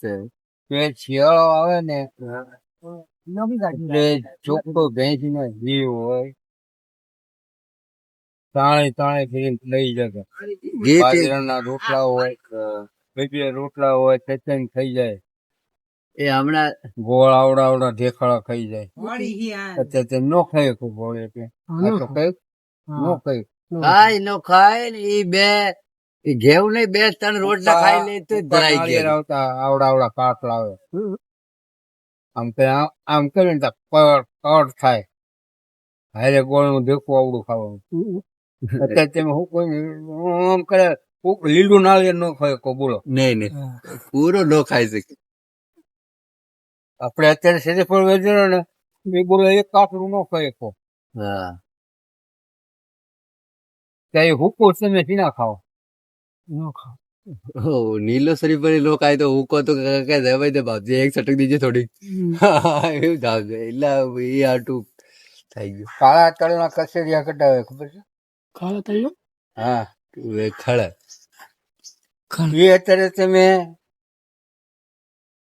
છે. કે શિયાળો આવે ને એટલે ચોખ્ખો ભેંસ નો જીવ હોય તાણે તાણે ફીરીને લઈ જશે. બાજરાના રોટલા હોય બે રોટલા હોય ખેંચાઈને ખાઈ જાય. એ હમણાં ગોળ આવડા ઢેખાડા ખાઈ જાય. અત્યારે તેમ નો ખાય ગોળ એટલે આ તો કઈ નો ખાય ખાય નો ખાય ને ઈ બે ઘેવું નહીં 2-3 રોટલા ખાઈ લે તો ધરાઈ ગયા. આવતા આવડા કાટ લાવે આમ કરીને કડ થાય. હારે ગોળ નું દેખવું આવડું ખાવાનું. અત્યારે તમે શું કોઈ આમ કરે લીલું નાળિયેર નો ખાય કો બોલો. નહીં પૂરો નો ખાઈ શકે. આપડે અત્યારે શરીફળ વેચેલો ને એ બોલો એક કાકડું નો ખાય કો. હા ત્યાં હુકો તમે પીના ખાઓ નો ખાઓ. નીલો શરીફ નો ખાય તો હુકો તો કઈ દેવાય દે બાપ એક સટક દીજે થોડી. એવું જાવ છે એટલે એ આટું થઈ ગયું. કાળા તળના કસેરિયા કટાવે ખબર છે? કાળા તળનો હા ખળે એ અત્યારે તમે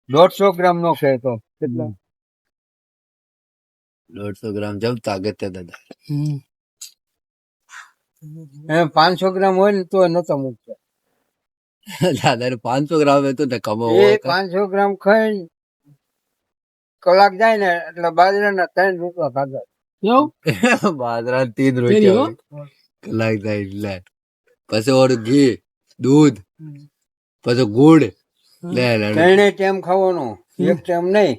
150 ગ્રામ નો ખાય તો કેટલા 150 ગ્રામ જમતા અગત્ય દાદા. 500 ગ્રામ હોય ને તો નતો મૂકતા. દાદા 500 ગ્રામ તો ને કમાવો. એ 500 ગ્રામ ખાઈ કલાક જાય ને એટલે બાજરાના 3 રોટલા ખાધા. બાજરા 3 રોટલા કલાક જાય એટલે પછી ઓર ઘી દૂધ પછી ગુડ લે ત્રણે ટાઈમ ખાવાનો એક ટાઈમ નહીં.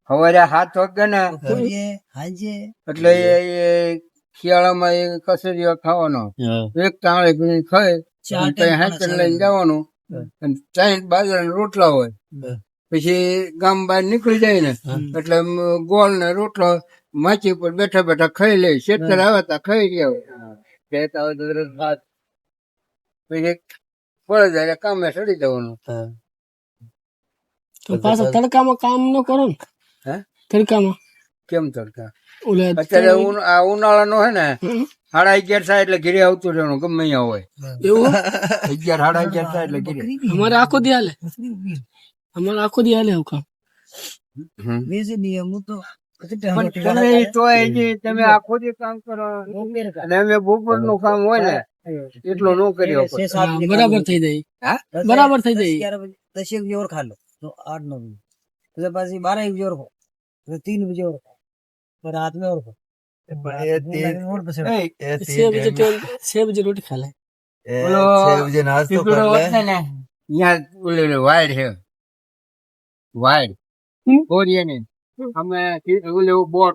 સવારે 7 વાગે ને એટલે એ શિયાળામાં એ કસરિયો ખાવાનો એક તાણે પીને ખાય હાંકર લઈને જવાનું. 3 બાજરાના રોટલા હોય પછી ગામ બહાર નીકળી જાય ને એટલે ગોળ ને રોટલો માચી ઉપર બેઠા ખાઈ લે. શેતર આવે તા ખાઈ ગયા પછી પડે જાય કામે ચડી જવાનું. તો પાછા તડકામાં કામ ન કરો ને. હે તડકામાં કેમ તડકા? અત્યારે આ ઉનાળાનો હે ને 11:30 થાય એટલે ઘરે આવતું રહેવાનું ગમે અહીંયા હોય. એવું 11-11:30 થાય એટલે ઘરે. અમારે આખો દી હાલે એવું કામ. તમે આખો દી કામ કરો અને અમે બપોર નું કામ હોય ને એટલો ન કર્યો. બરાબર થઈ જાય. બરાબર થઈ જાય. 10 एक बजे और खा लो तो 8-9 बजे उसके बाद 12 एक बजे और खाओ तो 3 बजे और खाओ और रात में और खाओ. 6 बजे रोटी खा ले. વાયડ છે વાયડ બોટ